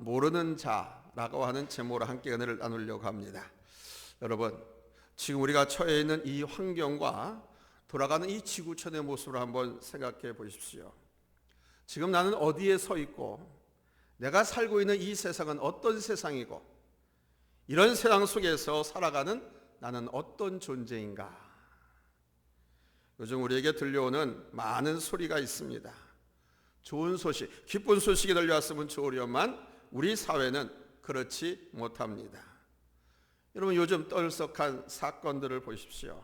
모르는 자라고 하는 제목으로 함께 은혜를 나누려고 합니다. 여러분, 지금 우리가 처해 있는 이 환경과 돌아가는 이 지구촌의 모습을 한번 생각해 보십시오. 지금 나는 어디에 서 있고 내가 살고 있는 이 세상은 어떤 세상이고 이런 세상 속에서 살아가는 나는 어떤 존재인가? 요즘 우리에게 들려오는 많은 소리가 있습니다. 좋은 소식, 기쁜 소식이 들려왔으면 좋으련만 우리 사회는 그렇지 못합니다. 여러분, 요즘 떠들썩한 사건들을 보십시오.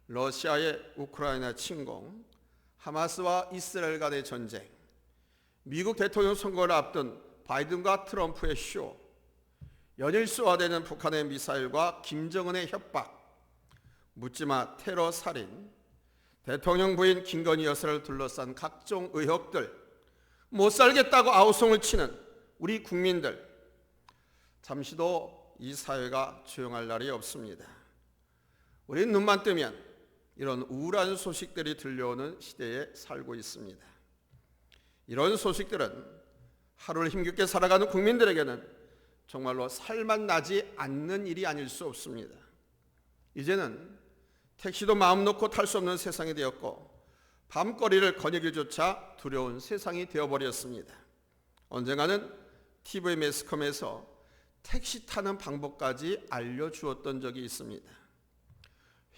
러시아의 우크라이나 침공, 하마스와 이스라엘 간의 전쟁, 미국 대통령 선거를 앞둔 바이든과 트럼프의 쇼, 연일 쏘아대는 북한의 미사일과 김정은의 협박, 묻지마 테러 살인, 대통령 부인 김건희 여사를 둘러싼 각종 의혹들, 못 살겠다고 아우성을 치는 우리 국민들, 잠시도 이 사회가 조용할 날이 없습니다. 우리는 눈만 뜨면 이런 우울한 소식들이 들려오는 시대에 살고 있습니다. 이런 소식들은 하루를 힘겹게 살아가는 국민들에게는 정말로 살만 나지 않는 일이 아닐 수 없습니다. 이제는 택시도 마음 놓고 탈 수 없는 세상이 되었고 밤거리를 거니기조차 두려운 세상이 되어버렸습니다. 언젠가는 TV 매스컴에서 택시 타는 방법까지 알려주었던 적이 있습니다.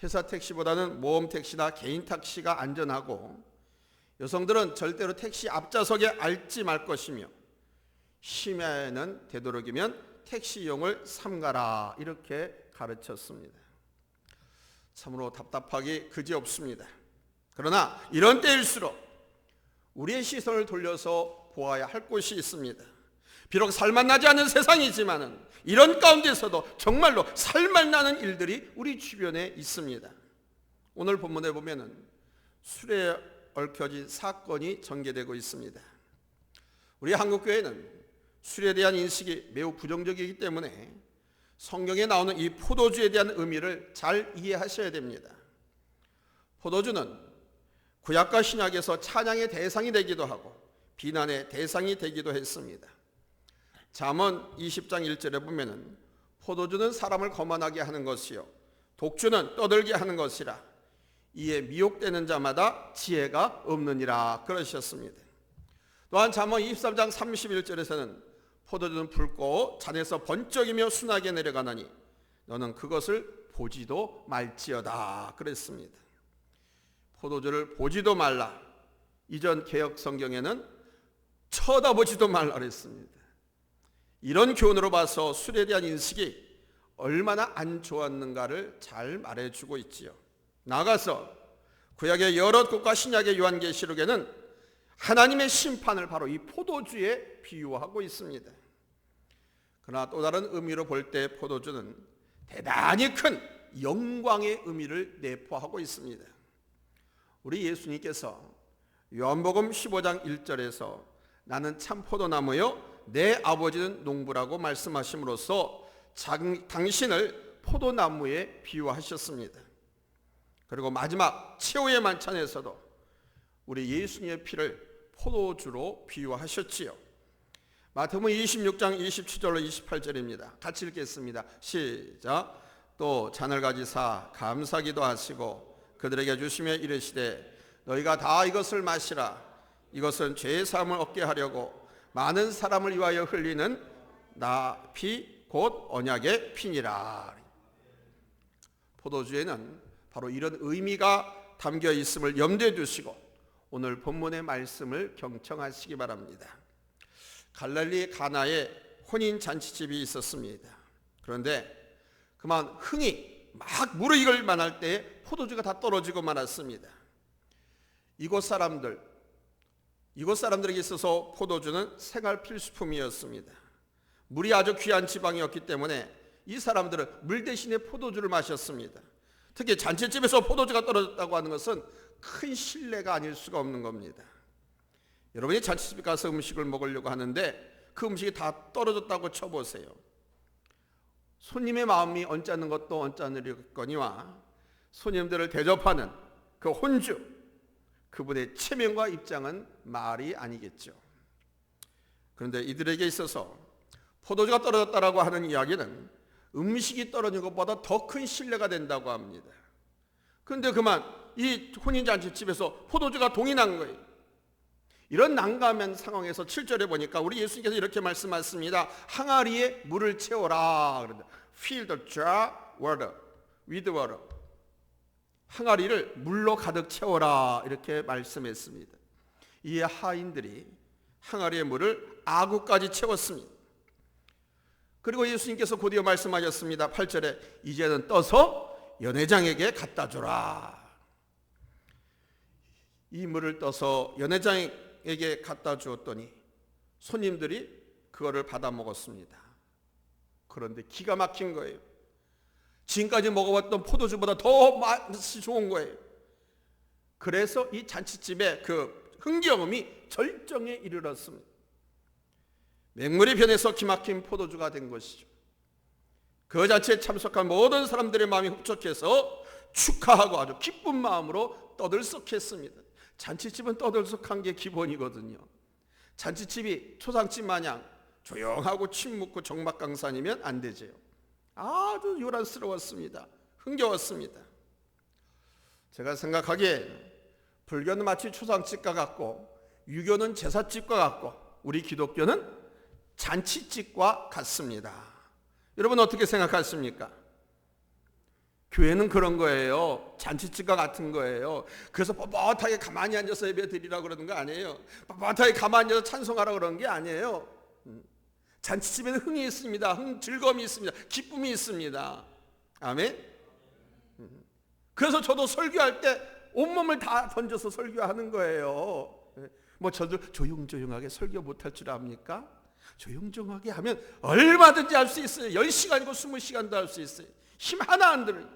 회사 택시보다는 모험 택시나 개인 택시가 안전하고 여성들은 절대로 택시 앞좌석에 앉지 말 것이며 심야에는 되도록이면 택시 이용을 삼가라, 이렇게 가르쳤습니다. 참으로 답답하기 그지없습니다. 그러나 이런 때일수록 우리의 시선을 돌려서 보아야 할 곳이 있습니다. 비록 살만 나지 않는 세상이지만은 이런 가운데서도 정말로 살만 나는 일들이 우리 주변에 있습니다. 오늘 본문에 보면은 술에 얽혀진 사건이 전개되고 있습니다. 우리 한국교회는 술에 대한 인식이 매우 부정적이기 때문에 성경에 나오는 이 포도주에 대한 의미를 잘 이해하셔야 됩니다. 포도주는 구약과 신약에서 찬양의 대상이 되기도 하고 비난의 대상이 되기도 했습니다. 잠언 20장 1절에 보면은 포도주는 사람을 거만하게 하는 것이요 독주는 떠들게 하는 것이라 이에 미혹되는 자마다 지혜가 없느니라, 그러셨습니다. 또한 잠언 23장 31절에서는 포도주는 붉고 잔에서 번쩍이며 순하게 내려가나니 너는 그것을 보지도 말지어다, 그랬습니다. 포도주를 보지도 말라, 이전 개역 성경에는 쳐다보지도 말라 그랬습니다. 이런 교훈으로 봐서 술에 대한 인식이 얼마나 안 좋았는가를 잘 말해주고 있지요. 나아가서 구약의 여러 곳과 신약의 요한계시록에는 하나님의 심판을 바로 이 포도주에 비유하고 있습니다. 그러나 또 다른 의미로 볼 때 포도주는 대단히 큰 영광의 의미를 내포하고 있습니다. 우리 예수님께서 요한복음 15장 1절에서 나는 참 포도나무요 내 아버지는 농부라고 말씀하심으로써 당신을 포도나무에 비유하셨습니다. 그리고 마지막 최후의 만찬에서도 우리 예수님의 피를 포도주로 비유하셨지요. 마태복음 26장 27절로 28절입니다. 같이 읽겠습니다. 시작. 또 잔을 가지사 감사기도 하시고 그들에게 주시며 이르시되 너희가 다 이것을 마시라. 이것은 죄의 사함을 얻게 하려고 많은 사람을 위하여 흘리는 나 피 곧 언약의 피니라. 포도주에는 바로 이런 의미가 담겨 있음을 염두에 두시고 오늘 본문의 말씀을 경청하시기 바랍니다. 갈릴리 가나에 혼인 잔치집이 있었습니다. 그런데 그만 흥이 막 무르익을 만할 때에 포도주가 다 떨어지고 말았습니다. 이곳 사람들에게 있어서 포도주는 생활 필수품이었습니다. 물이 아주 귀한 지방이었기 때문에 이 사람들은 물 대신에 포도주를 마셨습니다. 특히 잔치집에서 포도주가 떨어졌다고 하는 것은 큰 신뢰가 아닐 수가 없는 겁니다. 여러분이 잔치집에 가서 음식을 먹으려고 하는데 그 음식이 다 떨어졌다고 쳐보세요. 손님의 마음이 언짢은 것도 언짢으려거니와 손님들을 대접하는 그 혼주, 그분의 체면과 입장은 말이 아니겠죠. 그런데 이들에게 있어서 포도주가 떨어졌다라고 하는 이야기는 음식이 떨어진 것보다 더 큰 신뢰가 된다고 합니다. 그런데 그만 이 혼인잔치집에서 포도주가 동이 난 거예요. 이런 난감한 상황에서 7절에 보니까 우리 예수님께서 이렇게 말씀하십니다. 항아리에 물을 채워라. 그런데 fill the jar with water. 항아리를 물로 가득 채워라 이렇게 말씀했습니다. 이 하인들이 항아리의 물을 아구까지 채웠습니다. 그리고 예수님께서 곧이어 말씀하셨습니다. 8절에 이제는 떠서 연회장에게 갖다 주라. 이 물을 떠서 연회장에게 갖다 주었더니 손님들이 그거를 받아 먹었습니다. 그런데 기가 막힌 거예요. 지금까지 먹어봤던 포도주보다 더 맛이 좋은 거예요. 그래서 이 잔치집의 그 흥겨움이 절정에 이르렀습니다. 맹물이 변해서 기막힌 포도주가 된 것이죠. 그 잔치에 참석한 모든 사람들의 마음이 흡족해서 축하하고 아주 기쁜 마음으로 떠들썩했습니다. 잔치집은 떠들썩한 게 기본이거든요. 잔치집이 초상집 마냥 조용하고 침묵고 정막강산이면 안 되지요. 아주 요란스러웠습니다. 흥겨웠습니다. 제가 생각하기에 불교는 마치 초상집과 같고 유교는 제사집과 같고 우리 기독교는 잔치집과 같습니다. 여러분 어떻게 생각하십니까? 교회는 그런 거예요. 잔치집과 같은 거예요. 그래서 뻣뻣하게 가만히 앉아서 예배 드리라고 그러는 거 아니에요. 뻣뻣하게 가만히 앉아서 찬송하라고 그러는 게 아니에요. 잔치집에는 흥이 있습니다. 즐거움이 있습니다. 기쁨이 있습니다. 아멘. 그래서 저도 설교할 때 온몸을 다 던져서 설교하는 거예요. 뭐 저도 조용조용하게 설교 못할 줄 압니까? 조용조용하게 하면 얼마든지 할 수 있어요. 10시간이고 20시간도 할 수 있어요. 힘 하나 안 들어요.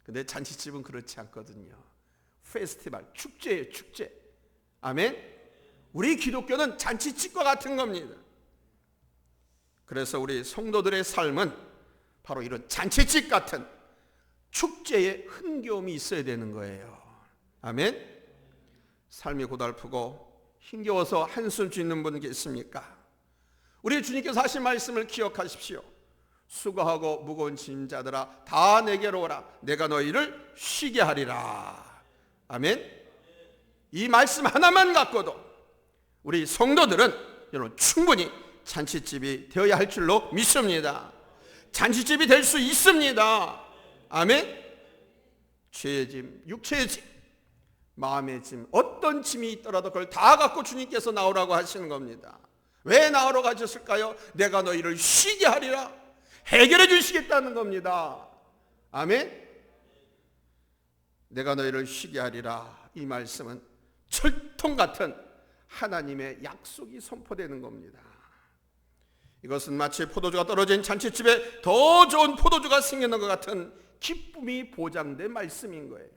근데 잔치집은 그렇지 않거든요. 페스티벌, 축제예요, 축제. 아멘. 우리 기독교는 잔치집과 같은 겁니다. 그래서 우리 성도들의 삶은 바로 이런 잔치집 같은 축제의 흥겨움이 있어야 되는 거예요. 아멘. 삶이 고달프고 힘겨워서 한숨 짓는 분 계십니까? 우리 주님께서 하신 말씀을 기억하십시오. 수고하고 무거운 짐자들아 다 내게로 오라. 내가 너희를 쉬게 하리라. 아멘. 이 말씀 하나만 갖고도 우리 성도들은 여러분 충분히 잔치집이 되어야 할 줄로 믿습니다. 잔치집이 될 수 있습니다. 아멘. 죄의 짐, 육체의 짐, 마음의 짐, 어떤 짐이 있더라도 그걸 다 갖고 주님께서 나오라고 하시는 겁니다. 왜 나오러 가셨을까요? 내가 너희를 쉬게 하리라. 해결해 주시겠다는 겁니다. 아멘. 내가 너희를 쉬게 하리라. 이 말씀은 철통 같은 하나님의 약속이 선포되는 겁니다. 이것은 마치 포도주가 떨어진 잔치집에 더 좋은 포도주가 생기는 것 같은 기쁨이 보장된 말씀인 거예요.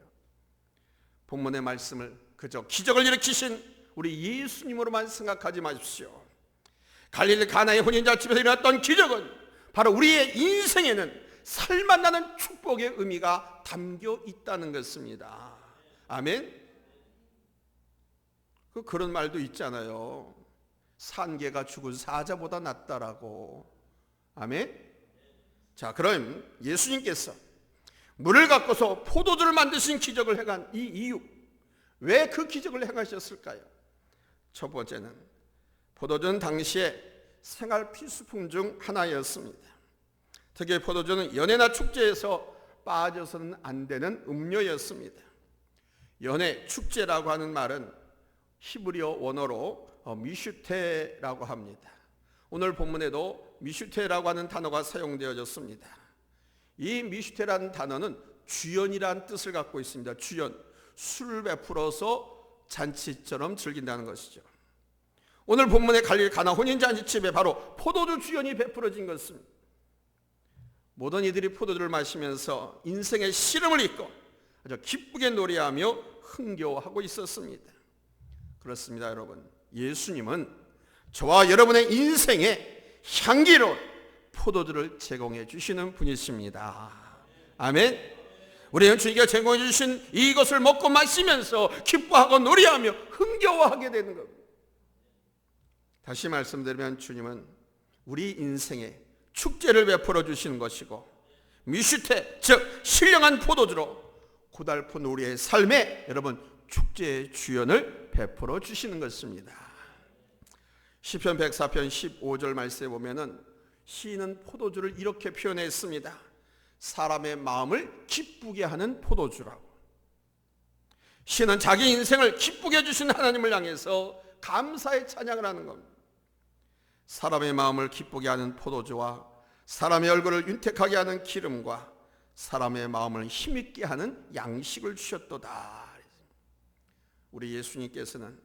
본문의 말씀을 그저 기적을 일으키신 우리 예수님으로만 생각하지 마십시오. 갈릴리 가나의 혼인잔치집에서 일어났던 기적은 바로 우리의 인생에는 살맛나는 축복의 의미가 담겨 있다는 것입니다. 아멘. 그런 말도 있잖아요. 산개가 죽은 사자보다 낫다라고. 아멘. 자, 그럼 예수님께서 물을 갖고서 포도주를 만드신 기적을 행한 이 이유, 왜 그 기적을 행하셨을까요? 첫 번째는 포도주는 당시에 생활 필수품 중 하나였습니다. 특히 포도주는 연회나 축제에서 빠져서는 안 되는 음료였습니다. 연회, 축제라고 하는 말은 히브리어 원어로 미슈테라고 합니다. 오늘 본문에도 미슈테라고 하는 단어가 사용되어졌습니다. 이 미슈테라는 단어는 주연이라는 뜻을 갖고 있습니다. 주연, 술을 베풀어서 잔치처럼 즐긴다는 것이죠. 오늘 본문의 갈릴리 가나 혼인잔치집에 바로 포도주 주연이 베풀어진 것입니다. 모든 이들이 포도주를 마시면서 인생의 시름을 잊고 아주 기쁘게 노래하며 흥겨워하고 있었습니다. 그렇습니다, 여러분. 예수님은 저와 여러분의 인생에 향기로운 포도주를 제공해 주시는 분이십니다. 아멘. 우리는 주님께서 제공해 주신 이것을 먹고 마시면서 기뻐하고 노래하며 흥겨워하게 되는 겁니다. 다시 말씀드리면 주님은 우리 인생에 축제를 베풀어 주시는 것이고, 미슈테, 즉 신령한 포도주로 고달픈 우리의 삶에 여러분 축제의 주연을 베풀어 주시는 것입니다. 시편 104편 15절 말씀에 보면은 시인은 포도주를 이렇게 표현했습니다. 사람의 마음을 기쁘게 하는 포도주라고. 시인은 자기 인생을 기쁘게 해주신 하나님을 향해서 감사의 찬양을 하는 겁니다. 사람의 마음을 기쁘게 하는 포도주와 사람의 얼굴을 윤택하게 하는 기름과 사람의 마음을 힘있게 하는 양식을 주셨도다. 우리 예수님께서는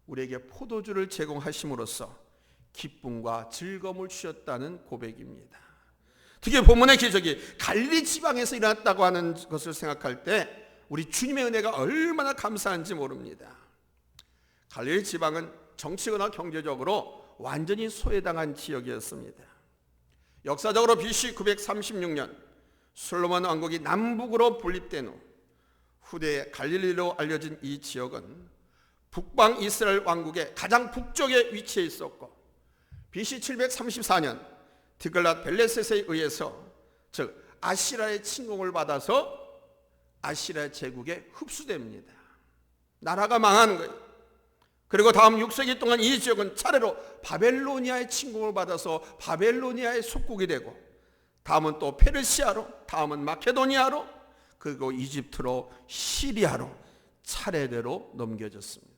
우리에게 포도주를 제공하심으로써 기쁨과 즐거움을 주셨다는 고백입니다. 특히 본문의 기적이 갈릴리 지방에서 일어났다고 하는 것을 생각할 때 우리 주님의 은혜가 얼마나 감사한지 모릅니다. 갈릴리 지방은 정치거나 경제적으로 완전히 소외당한 지역이었습니다. 역사적으로 BC 936년 솔로몬 왕국이 남북으로 분립된 후 후대에 갈릴리로 알려진 이 지역은 북방 이스라엘 왕국의 가장 북쪽에 위치해 있었고, BC 734년 디글랏 벨레셋에 의해서, 즉 아시라의 침공을 받아서 아시라 제국에 흡수됩니다. 나라가 망하는 거예요. 그리고 다음 6세기 동안 이 지역은 차례로 바벨로니아의 침공을 받아서 바벨로니아의 속국이 되고, 다음은 또 페르시아로, 다음은 마케도니아로, 그리고 이집트로, 시리아로 차례대로 넘겨졌습니다.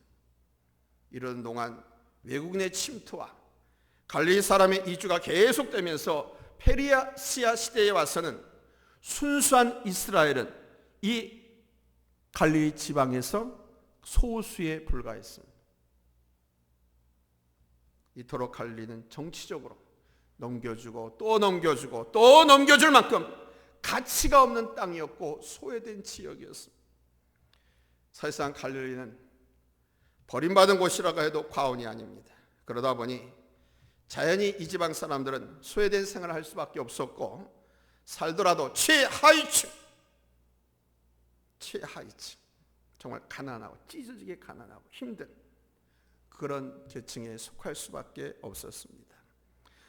이런 동안 외국인의 침투와 갈릴리 사람의 이주가 계속되면서 페르시아 시대에 와서는 순수한 이스라엘은 이 갈릴리 지방에서 소수에 불과했습니다. 이토록 갈릴리는 정치적으로 넘겨주고 또 넘겨주고 또 넘겨줄 만큼 가치가 없는 땅이었고 소외된 지역이었습니다. 사실상 갈릴리는 버림받은 곳이라고 해도 과언이 아닙니다. 그러다 보니 자연히 이 지방 사람들은 소외된 생활을 할 수밖에 없었고, 살더라도 최하위층, 정말 가난하고 찢어지게 가난하고 힘든 그런 계층에 속할 수밖에 없었습니다.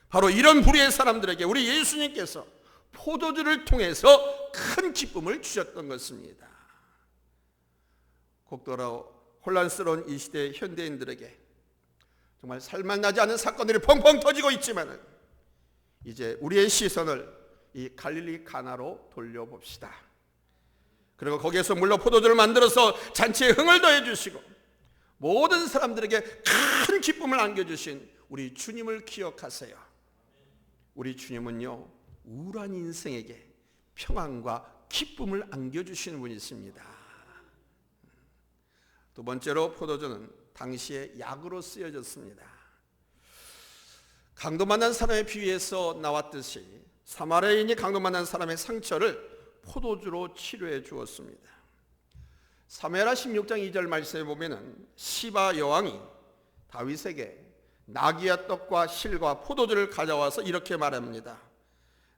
바로 이런 부류의 사람들에게 우리 예수님께서 포도주를 통해서 큰 기쁨을 주셨던 것입니다. 곡도로 혼란스러운 이 시대의 현대인들에게 정말 살만나지 않은 사건들이 펑펑 터지고 있지만, 이제 우리의 시선을 이 갈릴리 가나로 돌려봅시다. 그리고 거기에서 물로 포도주를 만들어서 잔치에 흥을 더해 주시고 모든 사람들에게 큰 기쁨을 안겨주신 우리 주님을 기억하세요. 우리 주님은요, 우울한 인생에게 평안과 기쁨을 안겨주시는 분이십니다. 두 번째로 포도주는 당시에 약으로 쓰여졌습니다. 강도 만난 사람의 비유에서 나왔듯이 사마리아인이 강도 만난 사람의 상처를 포도주로 치료해 주었습니다. 사무엘하 16장 2절 말씀에 보면은 시바 여왕이 다윗에게 나귀와 떡과 실과 포도주를 가져와서 이렇게 말합니다.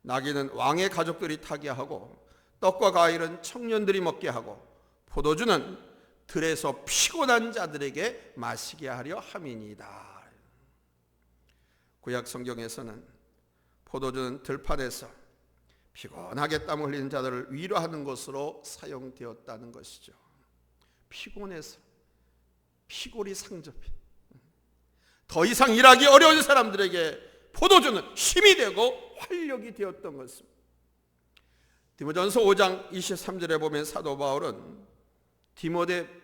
나귀는 왕의 가족들이 타게 하고 떡과 과일은 청년들이 먹게 하고 포도주는 들에서 피곤한 자들에게 마시게 하려 함이니이다. 구약 성경에서는 포도주는 들판에서 피곤하게 땀 흘리는 자들을 위로하는 것으로 사용되었다는 것이죠. 피곤해서 피골이 상접해 더 이상 일하기 어려운 사람들에게 포도주는 힘이 되고 활력이 되었던 것입니다. 디모전서 5장 23절에 보면 사도 바울은 디모데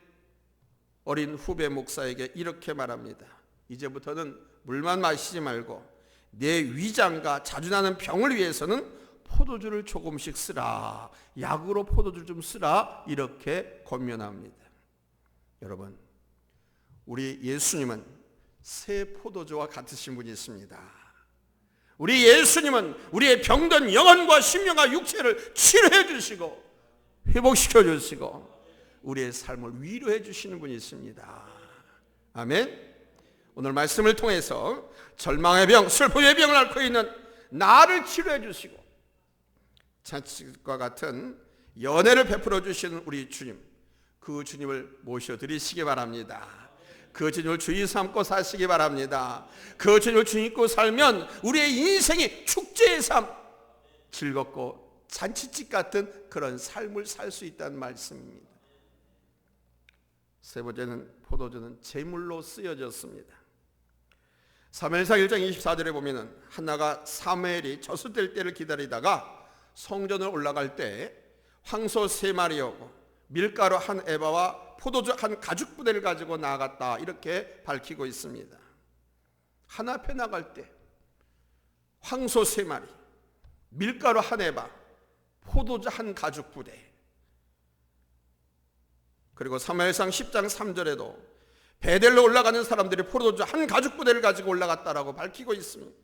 어린 후배 목사에게 이렇게 말합니다. 이제부터는 물만 마시지 말고 내 위장과 자주 나는 병을 위해서는 포도주를 조금씩 쓰라. 약으로 포도주를 좀 쓰라. 이렇게 권면합니다. 여러분, 우리 예수님은 새 포도주와 같으신 분이 있습니다. 우리 예수님은 우리의 병든 영혼과 심령과 육체를 치료해 주시고 회복시켜 주시고 우리의 삶을 위로해 주시는 분이 있습니다. 아멘. 오늘 말씀을 통해서 절망의 병, 슬픔의 병을 앓고 있는 나를 치료해 주시고 잔치과 같은 연애를 베풀어 주시는 우리 주님, 그 주님을 모셔드리시기 바랍니다. 그 주님을 주의 삼고 사시기 바랍니다. 그 주님을 주의 믿고 살면 우리의 인생이 축제의 삶, 즐겁고 잔치집 같은 그런 삶을 살 수 있다는 말씀입니다. 세 번째는 포도주는 제물로 쓰여졌습니다. 사무엘상 1장 24절에 보면은 한나가 사무엘이 젖을 때를 기다리다가 성전을 올라갈 때 황소 3마리하고 밀가루 1에바와 포도주 1가죽부대를 가지고 나아갔다, 이렇게 밝히고 있습니다. 하나 앞에 나갈 때 황소 3마리, 밀가루 1에바, 포도주 1가죽부대. 그리고 사무엘상 10장 3절에도 베델로 올라가는 사람들이 포도주 1가죽부대를 가지고 올라갔다라고 밝히고 있습니다.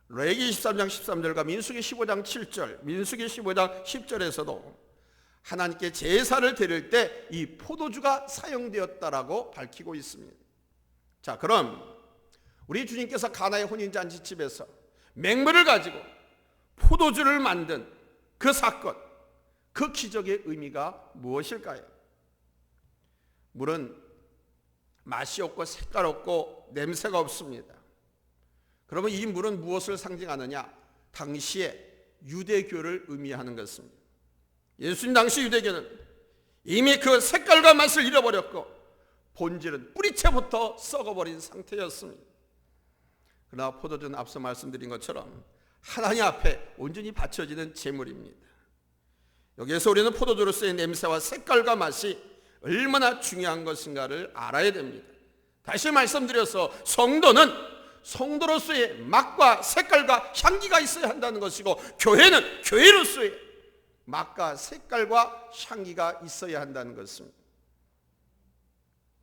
레위기 23장 13절과 민수기 15장 7절, 민수기 15장 10절에서도 하나님께 제사를 드릴 때 이 포도주가 사용되었다라고 밝히고 있습니다. 자, 그럼 우리 주님께서 가나의 혼인잔치집에서 맹물을 가지고 포도주를 만든 그 사건, 그 기적의 의미가 무엇일까요? 물은 맛이 없고 색깔 없고 냄새가 없습니다. 그러면 이 물은 무엇을 상징하느냐? 당시의 유대교를 의미하는 것입니다. 예수님 당시 유대교는 이미 그 색깔과 맛을 잃어버렸고 본질은 뿌리채부터 썩어버린 상태였습니다. 그러나 포도주는 앞서 말씀드린 것처럼 하나님 앞에 온전히 바쳐지는 제물입니다. 여기에서 우리는 포도주로서의 냄새와 색깔과 맛이 얼마나 중요한 것인가를 알아야 됩니다. 다시 말씀드려서 성도는 성도로서의 맛과 색깔과 향기가 있어야 한다는 것이고, 교회는 교회로서의 맛과 색깔과 향기가 있어야 한다는 것입니다.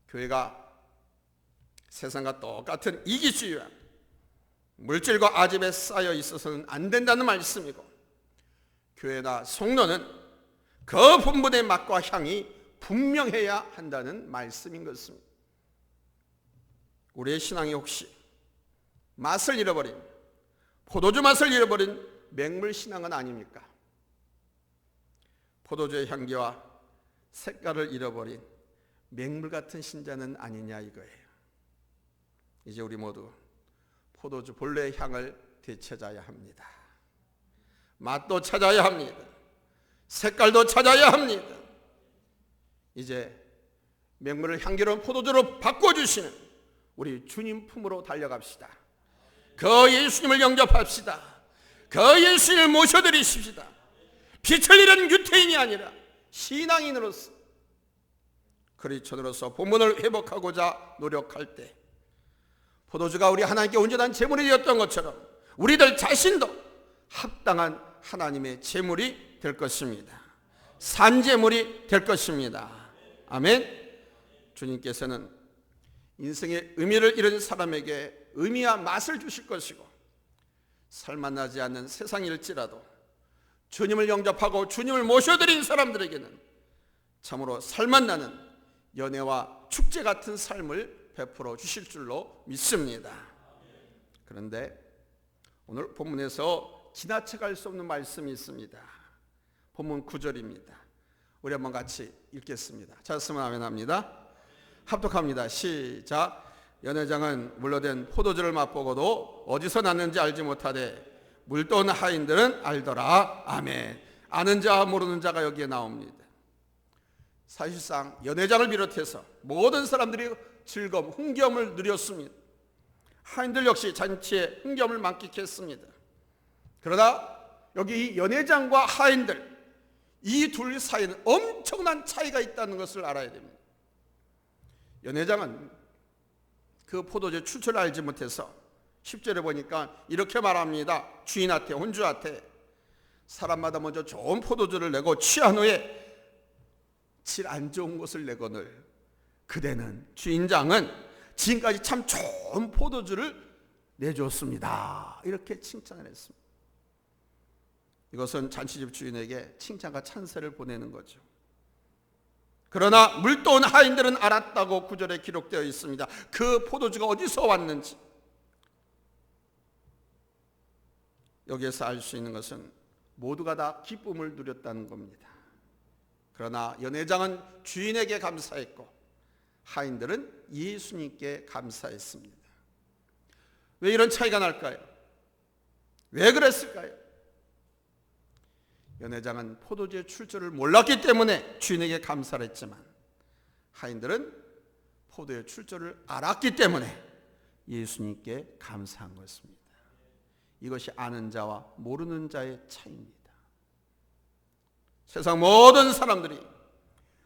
교회가 세상과 똑같은 이기주의와 물질과 아집에 쌓여 있어서는 안 된다는 말씀이고, 교회나 성도는 그 본분의 맛과 향이 분명해야 한다는 말씀인 것입니다. 우리의 신앙이 혹시 맛을 잃어버린, 포도주 맛을 잃어버린 맹물 신앙은 아닙니까? 포도주의 향기와 색깔을 잃어버린 맹물 같은 신자는 아니냐 이거예요. 이제 우리 모두 포도주 본래의 향을 되찾아야 합니다. 맛도 찾아야 합니다. 색깔도 찾아야 합니다. 이제 맹물을 향기로운 포도주로 바꿔주시는 우리 주님 품으로 달려갑시다. 그 예수님을 영접합시다. 그 예수님을 모셔드리십시다. 빛을 잃은 유태인이 아니라 신앙인으로서, 그리스도인으로서 본분을 회복하고자 노력할 때 포도주가 우리 하나님께 온전한 제물이 되었던 것처럼 우리들 자신도 합당한 하나님의 제물이 될 것입니다. 산제물이 될 것입니다. 아멘. 주님께서는 인생의 의미를 잃은 사람에게 의미와 맛을 주실 것이고, 살만나지 않는 세상일지라도 주님을 영접하고 주님을 모셔드린 사람들에게는 참으로 살만나는 연애와 축제 같은 삶을 베풀어 주실 줄로 믿습니다. 그런데 오늘 본문에서 지나쳐갈 수 없는 말씀이 있습니다. 본문 9절입니다. 우리 한번 같이 읽겠습니다. 찾았으면 아멘 합니다. 합독합니다. 시작. 연회장은 물러된 포도주를 맛보고도 어디서 났는지 알지 못하되 물돈 하인들은 알더라. 아멘. 아는 자와 모르는 자가 여기에 나옵니다. 사실상 연회장을 비롯해서 모든 사람들이 즐거움, 흥겨움을 누렸습니다. 하인들 역시 잔치의 흥겨움을 만끽했습니다. 그러나 여기 이 연회장과 하인들, 이 둘 사이는 엄청난 차이가 있다는 것을 알아야 됩니다. 연회장은 그 포도주의 출처를 알지 못해서 10절에 보니까 이렇게 말합니다. 주인한테, 혼주한테 사람마다 먼저 좋은 포도주를 내고 취한 후에 질 안 좋은 것을 내거늘 그대는, 주인장은 지금까지 참 좋은 포도주를 내줬습니다. 이렇게 칭찬을 했습니다. 이것은 잔치집 주인에게 칭찬과 찬사를 보내는 거죠. 그러나 물돈 하인들은 알았다고 9절에 기록되어 있습니다. 그 포도주가 어디서 왔는지. 여기에서 알 수 있는 것은 모두가 다 기쁨을 누렸다는 겁니다. 그러나 연회장은 주인에게 감사했고 하인들은 예수님께 감사했습니다. 왜 이런 차이가 날까요? 왜 그랬을까요? 연회장은 포도주의 출처를 몰랐기 때문에 주인에게 감사를 했지만 하인들은 포도의 출처를 알았기 때문에 예수님께 감사한 것입니다. 이것이 아는 자와 모르는 자의 차이입니다. 세상 모든 사람들이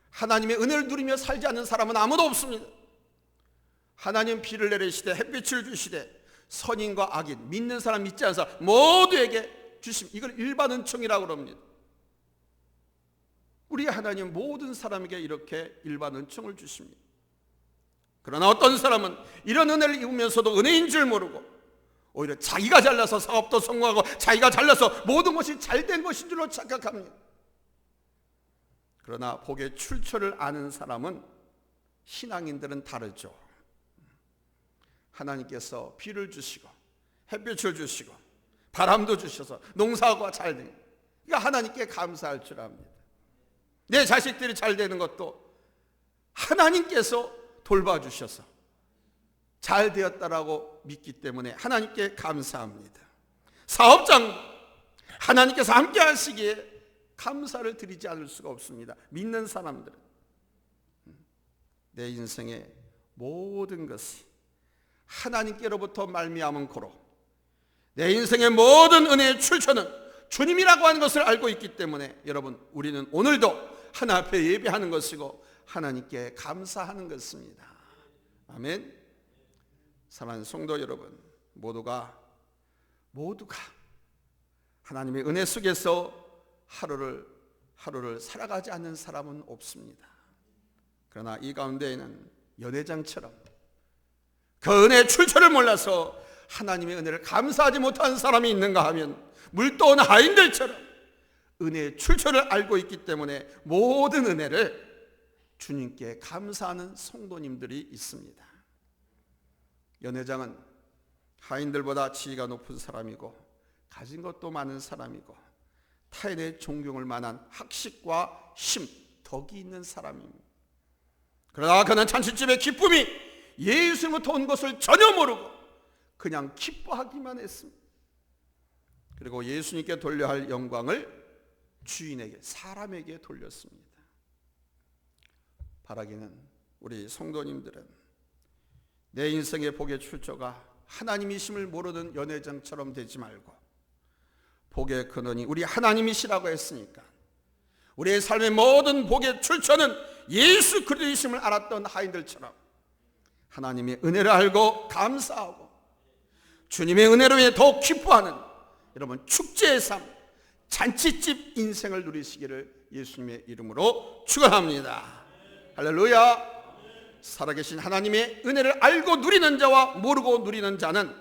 하나님의 은혜를 누리며 살지 않는 사람은 아무도 없습니다. 하나님 비를 내리시되 햇빛을 주시되 선인과 악인, 믿는 사람 믿지 않는 사람 모두에게 주심, 이걸 일반 은총이라고 합니다. 우리 하나님 모든 사람에게 이렇게 일반 은총을 주십니다. 그러나 어떤 사람은 이런 은혜를 입으면서도 은혜인 줄 모르고 오히려 자기가 잘나서 사업도 성공하고 자기가 잘나서 모든 것이 잘된 것인 줄로 착각합니다. 그러나 복의 출처를 아는 사람은 신앙인들은 다르죠. 하나님께서 비를 주시고 햇빛을 주시고 바람도 주셔서 농사가 잘 되는, 그러니까 하나님께 감사할 줄 압니다. 내 자식들이 잘 되는 것도 하나님께서 돌봐주셔서 잘 되었다라고 믿기 때문에 하나님께 감사합니다. 사업장 하나님께서 함께 하시기에 감사를 드리지 않을 수가 없습니다. 믿는 사람들은 내 인생의 모든 것이 하나님께로부터 말미암은 고로 내 인생의 모든 은혜의 출처는 주님이라고 하는 것을 알고 있기 때문에 여러분, 우리는 오늘도 하나 앞에 예배하는 것이고 하나님께 감사하는 것입니다. 아멘. 사랑하는 성도 여러분, 모두가 하나님의 은혜 속에서 하루를 살아가지 않는 사람은 없습니다. 그러나 이 가운데에는 연회장처럼 그 은혜의 출처를 몰라서 하나님의 은혜를 감사하지 못하는 사람이 있는가 하면 물도온 하인들처럼 은혜의 출처를 알고 있기 때문에 모든 은혜를 주님께 감사하는 성도님들이 있습니다. 연회장은 하인들보다 지위가 높은 사람이고 가진 것도 많은 사람이고 타인의 존경을 만한 학식과 힘, 덕이 있는 사람입니다. 그러나 그는 잔치집의 기쁨이 예수님부터 온 것을 전혀 모르고 그냥 기뻐하기만 했습니다. 그리고 예수님께 돌려야 할 영광을 주인에게, 사람에게 돌렸습니다. 바라기는 우리 성도님들은 내 인생의 복의 출처가 하나님이심을 모르는 연회장처럼 되지 말고 복의 근원이 우리 하나님이시라고 했으니까 우리의 삶의 모든 복의 출처는 예수 그리스도이심을 알았던 하인들처럼 하나님의 은혜를 알고 감사하고 주님의 은혜로 인해 더욱 기뻐하는 여러분 축제의 삶, 잔치집 인생을 누리시기를 예수님의 이름으로 축원합니다. 할렐루야. 살아계신 하나님의 은혜를 알고 누리는 자와 모르고 누리는 자는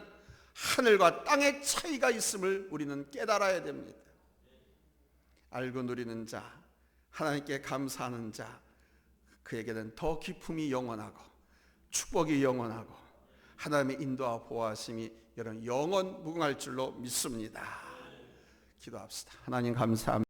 하늘과 땅의 차이가 있음을 우리는 깨달아야 됩니다. 알고 누리는 자, 하나님께 감사하는 자, 그에게는 더 기쁨이 영원하고 축복이 영원하고 하나님의 인도와 보호하심이 여러분 영원 무궁할 줄로 믿습니다. 기도합시다. 하나님 감사합니다.